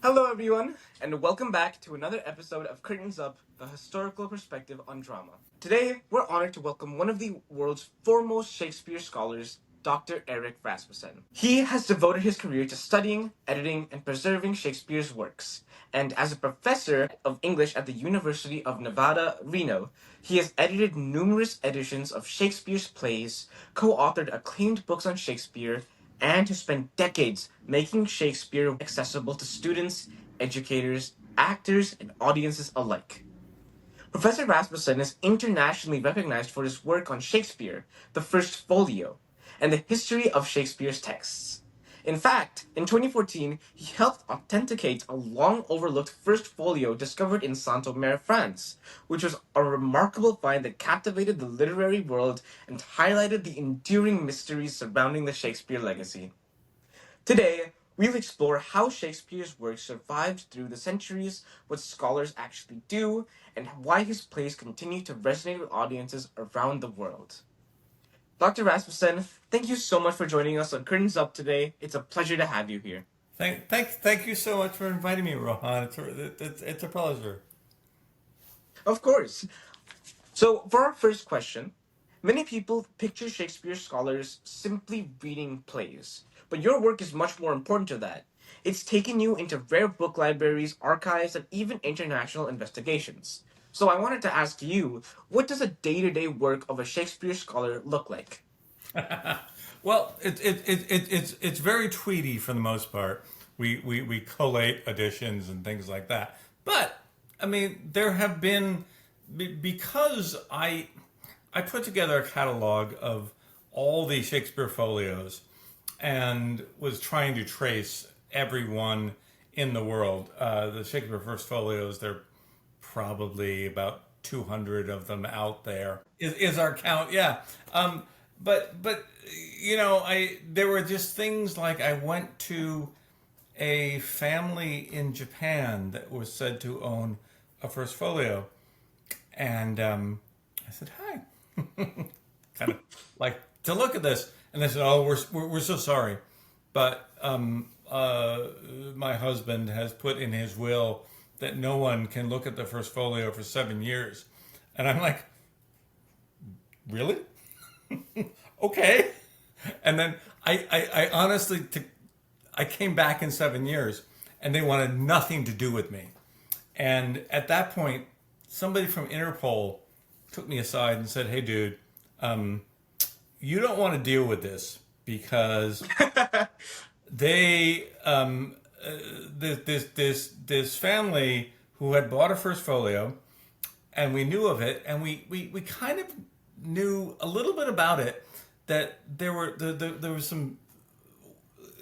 Hello, everyone, and welcome back to another episode of Curtains Up, the historical perspective on drama. Today, we're honored to welcome one of the world's foremost Shakespeare scholars, Dr. Eric Rasmussen. He has devoted his career to studying, editing, and preserving Shakespeare's works, and as a professor of English at the University of Nevada, Reno, he has edited numerous editions of Shakespeare's plays, co authored acclaimed books on Shakespeare, and has spent decades making Shakespeare accessible to students, educators, actors, and audiences alike. Professor Rasmussen is internationally recognized for his work on Shakespeare, the First Folio, and the history of Shakespeare's texts. In fact, in 2014, he helped authenticate a long overlooked First Folio discovered in Saint Omer, France, which was a remarkable find that captivated the literary world and highlighted the enduring mysteries surrounding the Shakespeare legacy. Today, we'll explore how Shakespeare's work survived through the centuries, what scholars actually do, and why his plays continue to resonate with audiences around the world. Dr. Rasmussen, thank you so much for joining us on Curtains Up today. It's a pleasure to have you here. Thank you so much for inviting me, Rohan. It's a pleasure. Of course. So, for our first question, many people picture Shakespeare scholars simply reading plays, but your work is much more important to that. It's taken you into rare book libraries, archives, and even international investigations. So, I wanted to ask you, what does a day to day work of a Shakespeare scholar look like? Well, it's very tweety for the most part. We collate editions and things like that. But I mean, there have been because I put together a catalog of all the Shakespeare folios and was trying to trace everyone in the world. The Shakespeare First Folios, there are probably about 200 of them out there. Is our count? Yeah. But I there were just things like I went to a family in Japan that was said to own a First Folio, and I said hi, kind of like to look at this, and they said, "Oh, we're so sorry, but my husband has put in his will that no one can look at the First Folio for 7 years," and I'm like, really? Okay. And then I honestly, I came back in 7 years and they wanted nothing to do with me. And at that point, somebody from Interpol took me aside and said, "Hey, dude, you don't want to deal with this because they, this family who had bought a First Folio and we knew of it and we kind of knew a little bit about it, that there was some,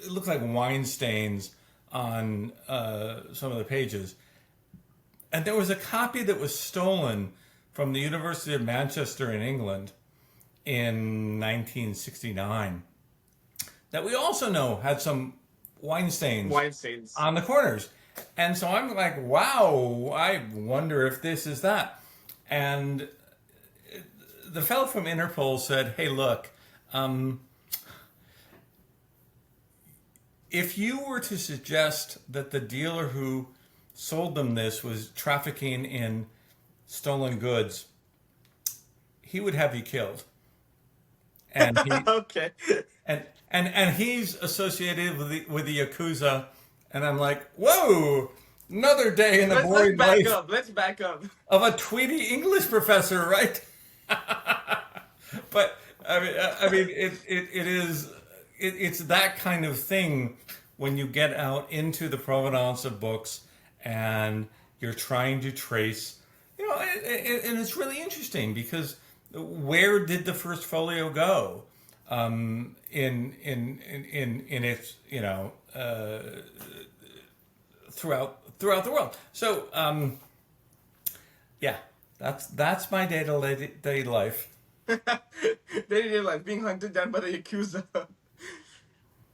it looked like wine stains on some of the pages, and there was a copy that was stolen from the University of Manchester in England in 1969 that we also know had some wine stains Wine stains. on the corners. And so I'm like, wow, I wonder if this is that. And the fellow from Interpol said, "Hey, look, if you were to suggest that the dealer who sold them this was trafficking in stolen goods, he would have you killed." And he Okay. and he's associated with the Yakuza, and I'm like, whoa, another day in the Let's boring back life up. Let's back up. of a tweety English professor, right? But I mean, it's that kind of thing when you get out into the provenance of books and you're trying to trace, and it's really interesting because where did the First Folio go in its throughout the world? So yeah, that's my day-to-day life. Day-to-day life, being hunted down by the Yakuza.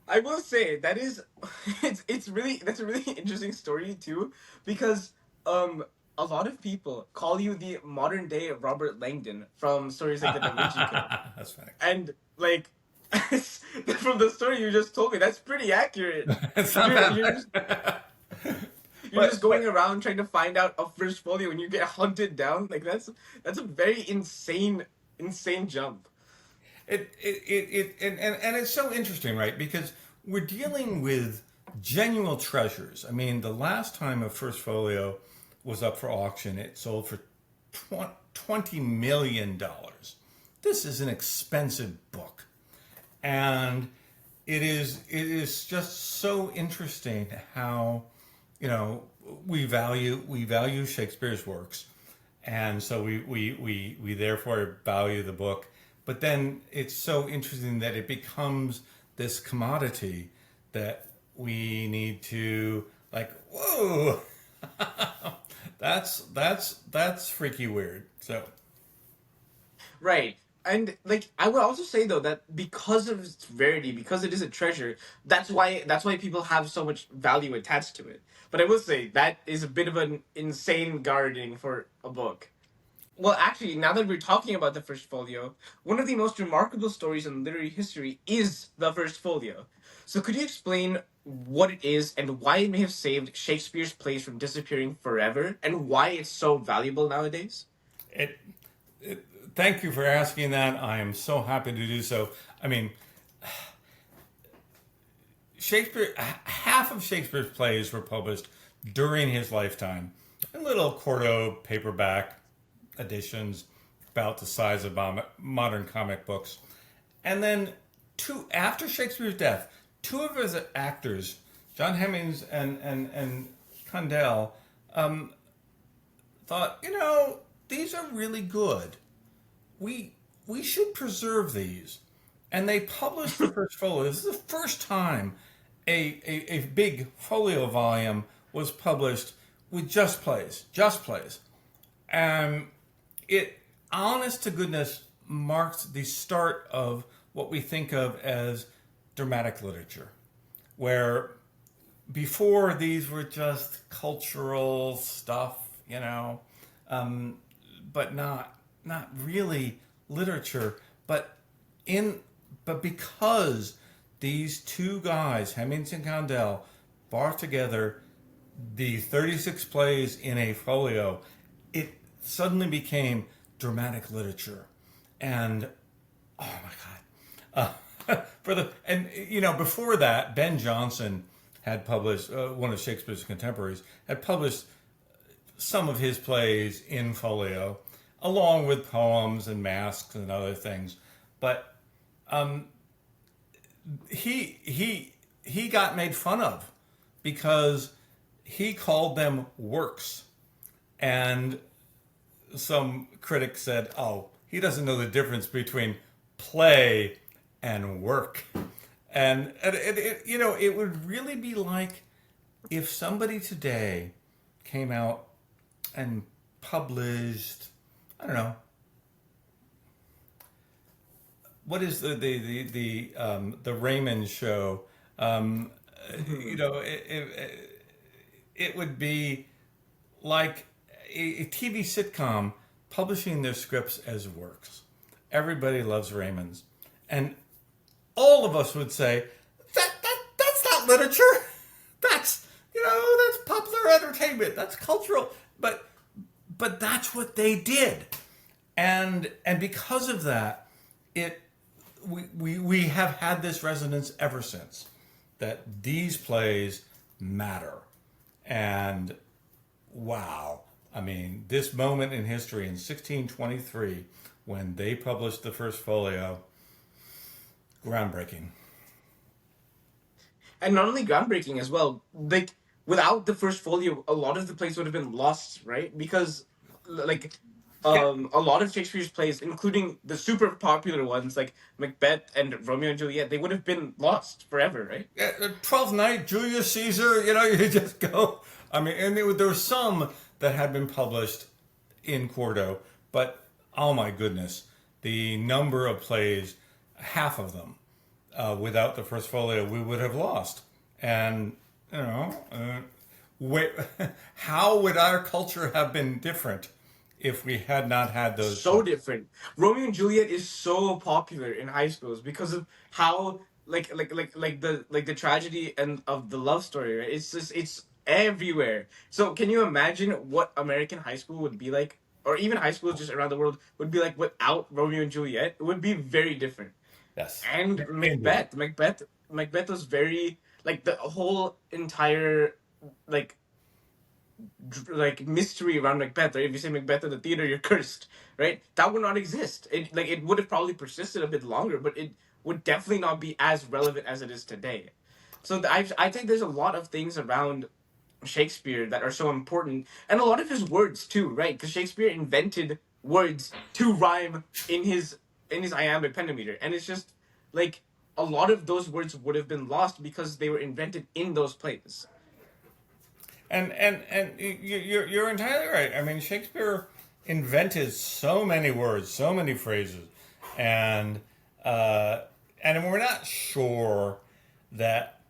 I will say that is, it's really that's a really interesting story too, because a lot of people call you the modern day Robert Langdon from stories like The Da Vinci Code, That's funny. and like From the story you just told me, that's pretty accurate. It's not You're you're just that. you're just But going around trying to find out a first folio and you get hunted down. Like that's a very insane jump. and it's so interesting, right? Because we're dealing with genuine treasures. I mean, the last time a First Folio was up for auction, it sold for $20 million. This is an expensive book, and it is just so interesting how we value Shakespeare's works, and so we therefore value the book. But then it's so interesting that it becomes this commodity that we need to, like, whoa, that's freaky weird. So Right. And like I would also say though that because of its rarity, because it is a treasure, that's why people have so much value attached to it. But I will say that is a bit of an insane guarding for a book. Well, actually, now that we're talking about the First Folio, one of the most remarkable stories in literary history is the First Folio. So could you explain what it is and why it may have saved Shakespeare's plays from disappearing forever and why it's so valuable nowadays? it, thank you for asking that. I am so happy to do so. I mean, Shakespeare, half of Shakespeare's plays were published during his lifetime in little quarto paperback editions about the size of modern comic books. And then after Shakespeare's death, two of his actors, John Hemmings and Condell, thought, these are really good. We should preserve these. And they published the First Folio. This is the first time a big folio volume was published with just plays. Just plays. And it, honest to goodness, marks the start of what we think of as dramatic literature, where before these were just cultural stuff, but not really literature. But because these two guys, Hemmings and Condell, brought together the 36 plays in a folio, it suddenly became dramatic literature. And oh my God. Before that, Ben Jonson had published, one of Shakespeare's contemporaries, had published some of his plays in folio, along with poems and masques and other things. But he got made fun of because he called them works. And some critics said, "Oh, he doesn't know the difference between play and work." And it would really be like if somebody today came out and published, I don't know, what is the Raymond show? It would be like a TV sitcom publishing their scripts as works. Everybody loves Raymond's, and all of us would say that's not literature. That's popular entertainment. That's cultural. But that's what they did, and because of that, we have had this resonance ever since, that these plays matter. And wow, I mean, this moment in history in 1623, when they published the First Folio, groundbreaking. And not only groundbreaking as well, like without the First Folio, a lot of the plays would have been lost, right? Because like Yeah. a lot of Shakespeare's plays, including the super popular ones like Macbeth and Romeo and Juliet, they would have been lost forever, right? Twelfth Night, Julius Caesar, you just go. I mean, and there were some that had been published in quarto, but oh my goodness, the number of plays, half of them, without the First Folio, we would have lost. And, wait, how would our culture have been different if we had not had those So books. different. Romeo and Juliet is so popular in high schools because of how the tragedy and of the love story, right? It's everywhere. So can you imagine what American high school would be like, or even high schools just around the world would be like without Romeo and Juliet? It would be very different. Yes, And indeed. Macbeth was very like the whole entire like mystery around Macbeth, right? If you say Macbeth in the theater, you're cursed, right? That would not exist. It would have probably persisted a bit longer, but it would definitely not be as relevant as it is today. So I think there's a lot of things around Shakespeare that are so important, and a lot of his words too, right? Because Shakespeare invented words to rhyme in his iambic pentameter, and it's just like a lot of those words would have been lost because they were invented in those plays. And you're entirely right. I mean, Shakespeare invented so many words, so many phrases, and uh, and we're not sure that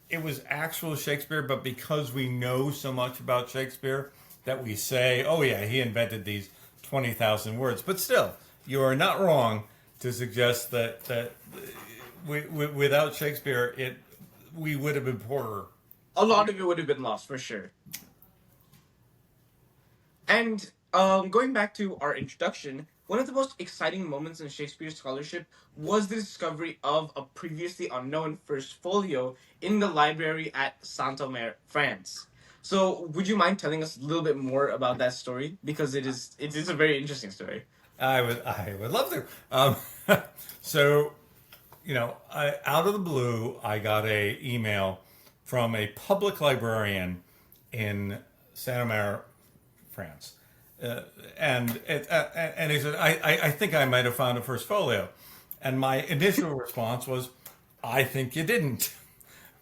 it was actual Shakespeare, but because we know so much about Shakespeare, that we say, oh yeah, he invented these 20,000 words. But still, you are not wrong to suggest that without Shakespeare, it we would have been poorer. A lot of it would have been lost for sure. And going back to our introduction, one of the most exciting moments in Shakespeare scholarship was the discovery of a previously unknown First Folio in the library at Saint Omer, France. So, would you mind telling us a little bit more about that story? Because it is a very interesting story. I would love to. So out of the blue, I got a email from a public librarian in Saint Omer, France, and he said, I think I might have found a First Folio, and my initial response was, I think you didn't,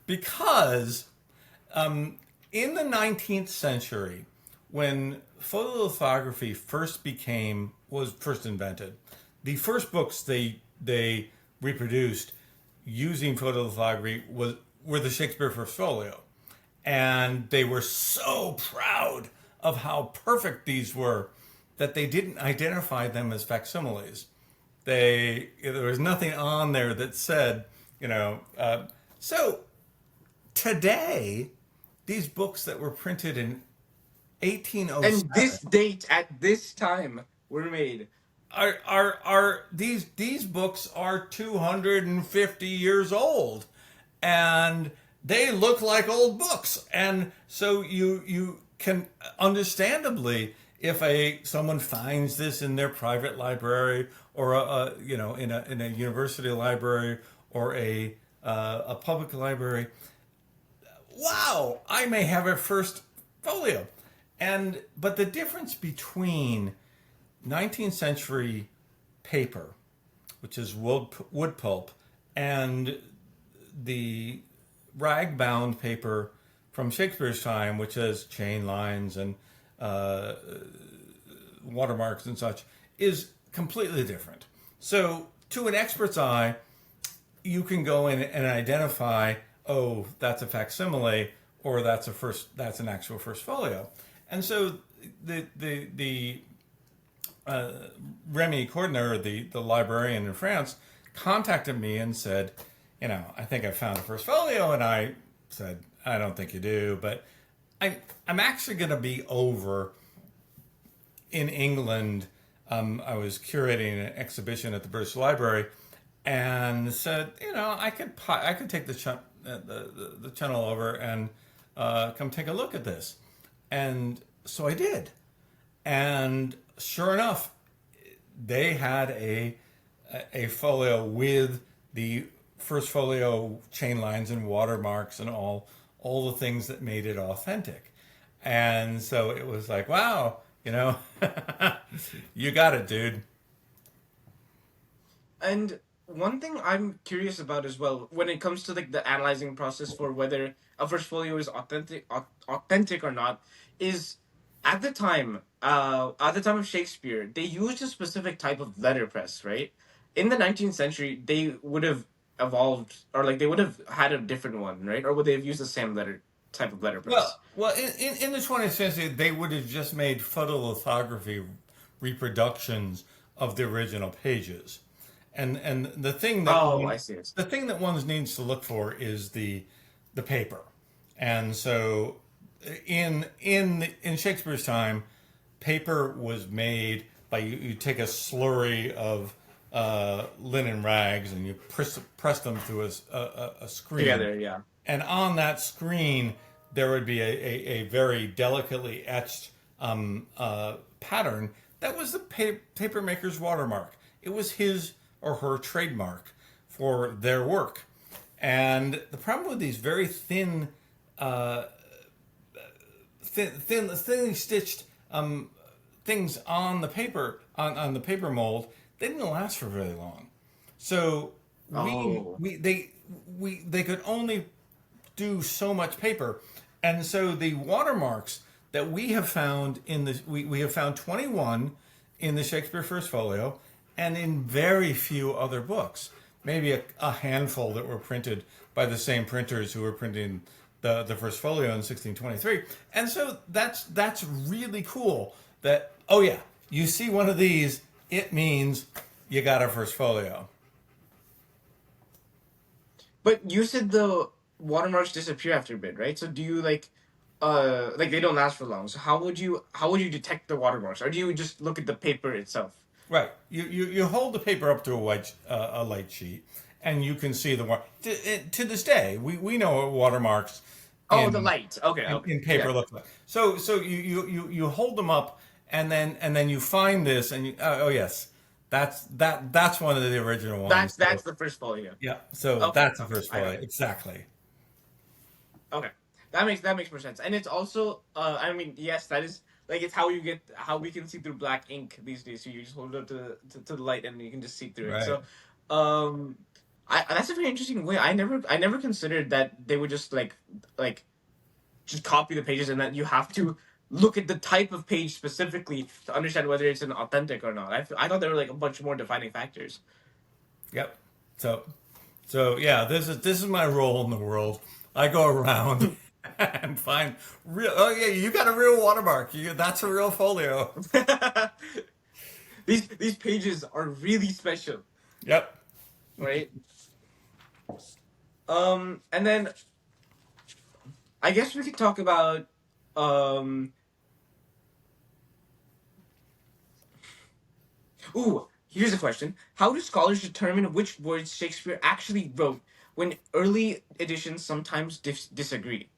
because in the 19th century, when photolithography was first invented, the first books they reproduced using photolithography were the Shakespeare First Folio, and they were so proud of how perfect these were that they didn't identify them as facsimiles. There was nothing on there that said, so today, these books that were printed in And 1807 this date at this time were made. are these books are 250 years old, and they look like old books, and so you can understandably, if a someone finds this in their private library, or in a university library, or a public library, wow, I may have a First Folio. But the difference between 19th century paper, which is wood pulp, and the rag bound paper from Shakespeare's time, which has chain lines and uh, watermarks and such, is completely different. So, to an expert's eye, you can go in and identify, oh, that's a facsimile, or that's an actual First Folio. And so the Remy Cordner, the librarian in France, contacted me and said, I think I found a First Folio, and I said, I don't think you do, but I'm actually going to be over in England. I was curating an exhibition at the British Library, and said, I could take the channel over and come take a look at this, and so I did, and sure enough, they had a folio with the First Folio chain lines and watermarks and all the things that made it authentic, and so it was like, wow, you got it, dude. And one thing I'm curious about as well, when it comes to like the analyzing process for whether a first folio is authentic or not, is at the time of Shakespeare, they used a specific type of letterpress, right? In the 19th century, they would have evolved, or like they would have had a different one, right? Or would they have used the same letter? type of letterpress. Well, in the 20th century, they would have just made photolithography reproductions of the original pages, and Oh, I see it. the thing that one needs to look for is the paper, and so in Shakespeare's time, paper was made by you take a slurry of linen rags and you press them through a screen, Together, yeah. and on that screen there would be a very delicately etched pattern that was the paper maker's watermark. It was his or her trademark for their work. And the problem with these very thinly stitched things on the paper on the paper mold, they didn't last for very long. So Oh, they could only do so much paper, and so the watermarks that we have found we have found 21 in the Shakespeare First Folio, and in very few other books. Maybe a handful that were printed by the same printers who were printing the First Folio in 1623. And so that's really cool. That, oh yeah, you see one of these, it means you got a First Folio. but you said the watermarks disappear after a bit, right? So do you like they don't last for long. So how would you detect the watermarks, or do you just look at the paper itself? Right. You hold the paper up to a light sheet, and you can see the water. To this day, we know what watermarks Oh, the in light. Okay, okay, in yeah. paper look like. So you hold them up, and then you find this, and oh yes, that's one of the original That's ones. So, that's the first folio. yeah. So Okay, that's the okay, first I got folio it. exactly. Okay, that makes more sense, and it's also I mean, yes, that is like it's how we can see through black ink these days. So you just hold it up to the light, and you can just see through it. Right. So, um, that's a very interesting way. I never considered that they would just just copy the pages, and that you have to look at the type of page specifically to understand whether it's an authentic or not. I thought there were like a bunch more defining factors. Yep. So yeah, this is my role in the world. I go around and find real. Oh yeah, you got a real watermark. That's a real folio. These pages are really special, Yep. right? And then I guess we could talk about um. Ooh, here's a question: how do scholars determine which words Shakespeare actually wrote when early editions sometimes disagree?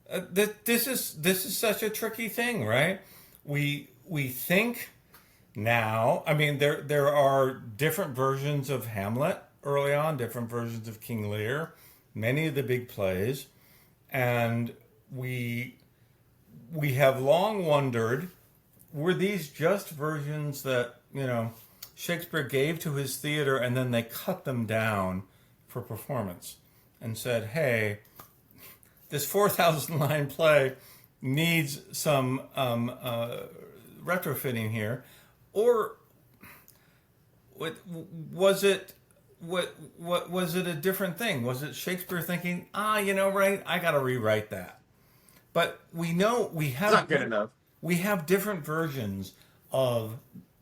This is such a tricky thing, right? We think now. I mean, there are different versions of Hamlet early on, different versions of King Lear, many of the big plays, and we we have long wondered, were these just versions that, Shakespeare gave to his theater and then they cut them down for performance and said, hey, this 4,000 line play needs some retrofitting here? Or was it what was it a different thing? Was it Shakespeare thinking, right, I got to rewrite that? But we know It's not good enough. we have different versions of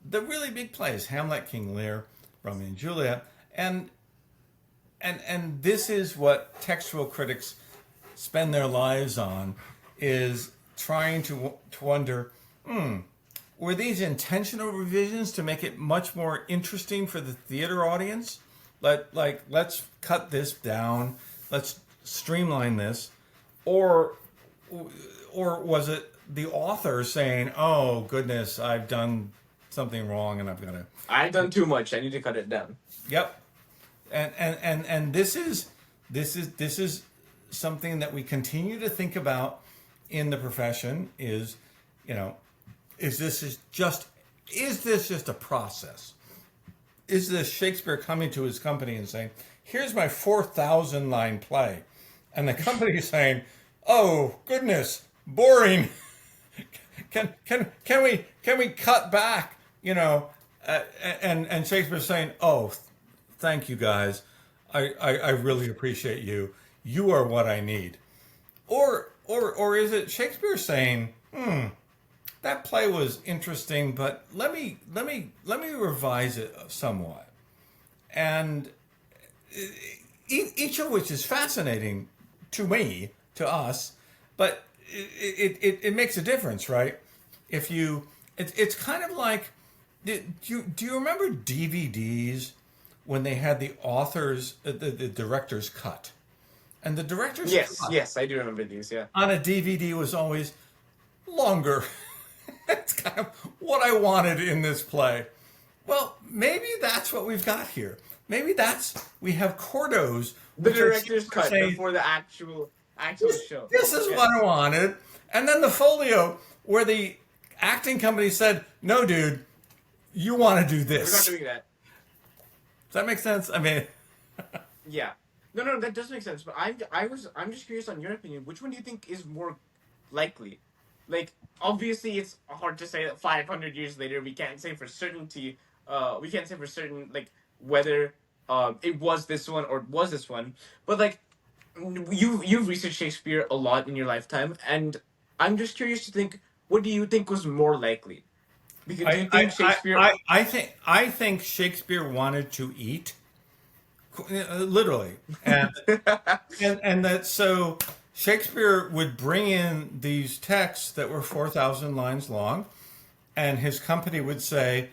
the really big plays: Hamlet, King Lear, Romeo and Juliet, and this is what textual critics spend their lives on, is trying to wonder, were these intentional revisions to make it much more interesting for the theater audience? Let's cut this down, let's streamline this, or was it the author saying, "Oh goodness, I've done something wrong, and I've got to." I've done too much. I need to cut it down. Yep, and this is something that we continue to think about in the profession. You know, is this just a process? Is this Shakespeare coming to his company and saying, "Here's my 4,000 line play," and the company is saying, "Oh goodness, boring. Can we cut back?" And Shakespeare's saying, "Oh, thank you guys. I really appreciate you. You are what I need." or is it Shakespeare saying, that play was interesting, but let me revise it somewhat, and each of which is fascinating to me, to us, but it makes a difference, right? If you, it's kind of like, do you remember DVDs when they had the authors, the director's cut, and the director's Yes, cut yes, I do remember these. Yeah. on a DVD was always longer. That's kind of what I wanted in this play. Well, maybe that's what we've got here. Maybe we have cordos, The which are director's cut saying, before the actual show. this is Yeah. what I wanted. And then the folio, where the acting company said, no, dude, you want to do We're not this. doing that. Does that make sense? I mean, Yeah. No, that does make sense. But I'm just curious on your opinion. Which one do you think is more likely? Like, obviously, it's hard to say that 500 years later we can't say for certainty. We can't say for certain like whether it was this one or it was this one. But like, you've researched Shakespeare a lot in your lifetime, and I'm just curious to think. What do you think was more likely? Because do I, you I, think I, Shakespeare? I think Shakespeare wanted to eat, literally, and that so Shakespeare would bring in these texts that were 4,000 lines long, and his company would say,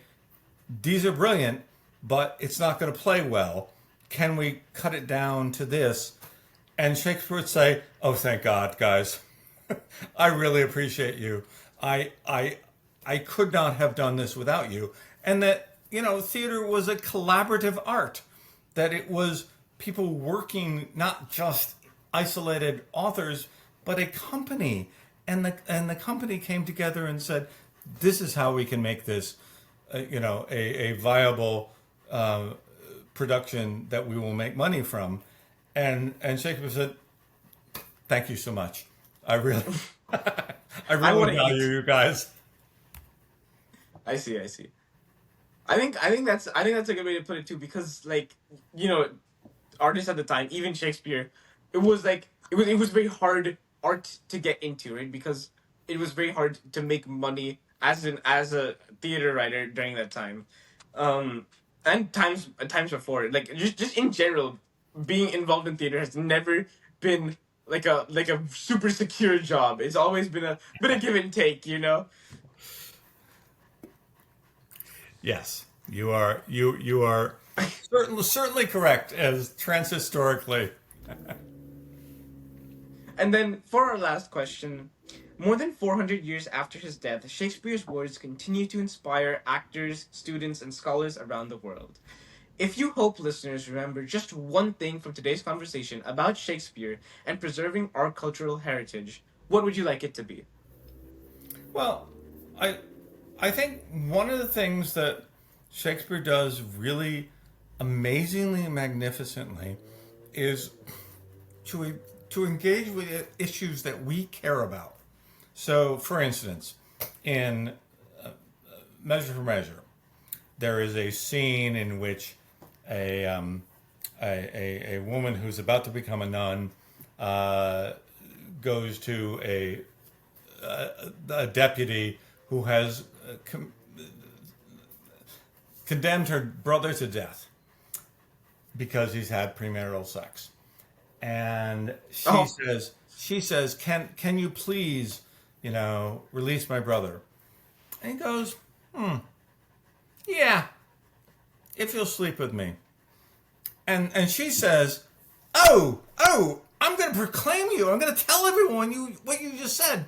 "These are brilliant, but it's not going to play well. Can we cut it down to this?" And Shakespeare would say, "Oh, thank God, guys! I really appreciate you. I could not have done this without you." And that, theater was a collaborative art, that it was people working, not just isolated authors, but a company. And the company came together and said, this is how we can make this, a viable production that we will make money from. And Shakespeare said, thank you so much. I really, I really wanna value eat. you guys. I see. I see. I think that's a good way to put it too, because like you know artists at the time, even Shakespeare, it was like it was very hard art to get into, right? Because it was very hard to make money as a theater writer during that time, um, and times before. Like just in general, being involved in theater has never been like a super secure job. It's always been a bit of give and take, you know. Yes, you are certainly correct as transhistorically. And then for our last question, more than 400 years after his death, Shakespeare's words continue to inspire actors, students, and scholars around the world. If you hope listeners remember just one thing from today's conversation about Shakespeare and preserving our cultural heritage, what would you like it to be? Well, I I think one of the things that Shakespeare does really amazingly magnificently is to engage with issues that we care about. So, for instance, in Measure for Measure, there is a scene in which a a woman who's about to become a nun goes to a deputy who has condemned her brother to death because he's had premarital sex, and Oh, she says, can you please, release my brother? And he goes, yeah, if you'll sleep with me. And she says, oh, I'm going to proclaim you. I'm going to tell everyone what you just said.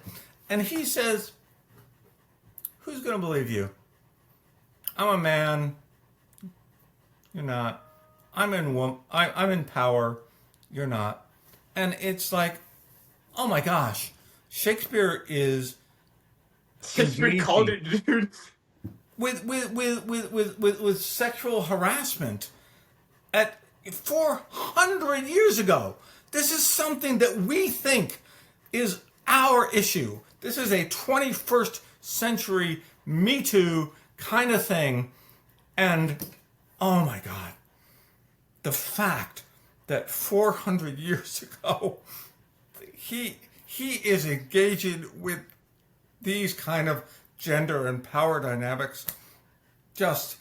And he says, who's going to believe you? I'm a man. You're not. I'm in power. You're not. And it's like, oh my gosh, Shakespeare is Shakespeare called engaging it, dude. with sexual harassment at 400 years ago. This is something that we think is our issue. This is a 21st century Me Too kind of thing. And oh my God, the fact that 400 years ago he he is engaging with these kind of gender and power dynamics just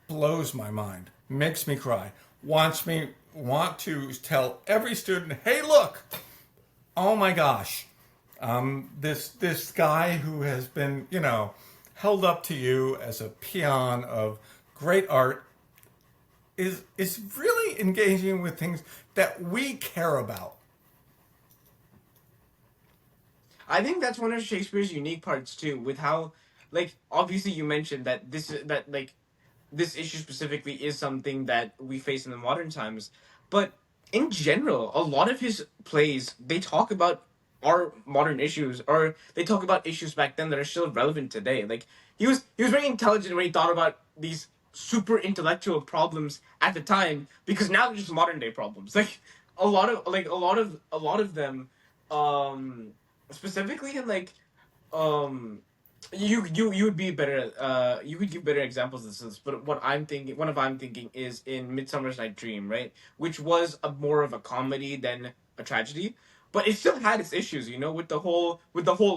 blows my mind, makes me cry, wants me want to tell every student, hey, look, oh my gosh, this guy who has been, held up to you as a peon of great art is really engaging with things that we care about. I think that's one of Shakespeare's unique parts too, with how, like, obviously you mentioned that this issue specifically is something that we face in the modern times, but in general, a lot of his plays they talk about our modern issues, or they talk about issues back then that are still relevant today. Like he was very intelligent when he thought about these super intellectual problems at the time, because now they're just modern day problems. Like a lot of them, um, specifically in like um you would be better you could give better examples of this, but what I'm thinking is in Midsummer's Night Dream, right, which was a more of a comedy than a tragedy, but it still had its issues, with the whole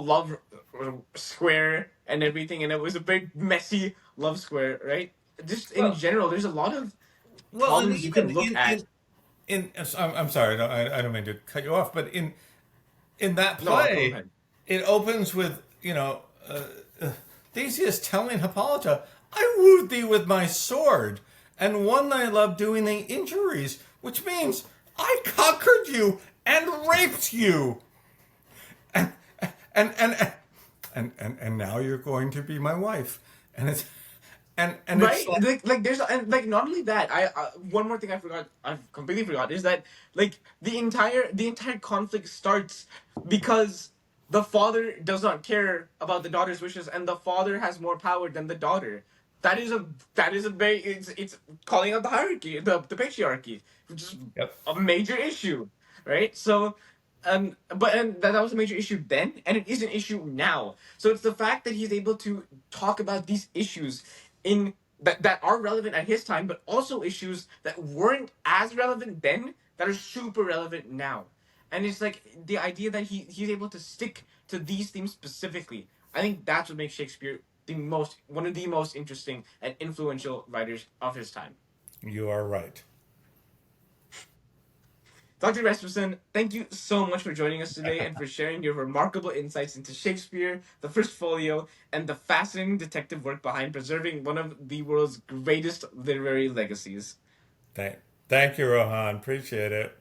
love square and everything, and it was a big messy love square, right? Just in Well, general, there's a lot of well, and problems you even can look at. I'm sorry, I don't mean to cut you off, but in that No, go play, ahead. it opens with Theseus telling Hippolyta, "I wooed thee with my sword, and won thy love doing thee injuries," which means I conquered you and raped you, and and and and now you're going to be my wife, and it's Right, like, like there's, and like, not only that, one more thing I've completely forgot, is that like the entire conflict starts because the father does not care about the daughter's wishes, and the father has more power than the daughter. That is a very, it's calling out the hierarchy, the patriarchy, which is yep. a major issue, right? So, and that was a major issue then, and it is an issue now. So it's the fact that he's able to talk about these issues in that are relevant at his time, but also issues that weren't as relevant then that are super relevant now. And it's like the idea that he's able to stick to these themes specifically. I think that's what makes Shakespeare one of the most interesting and influential writers of his time. You are right. Dr. Rasmussen, thank you so much for joining us today and for sharing your remarkable insights into Shakespeare, the First Folio, and the fascinating detective work behind preserving one of the world's greatest literary legacies. Thank you, Rohan. Appreciate it.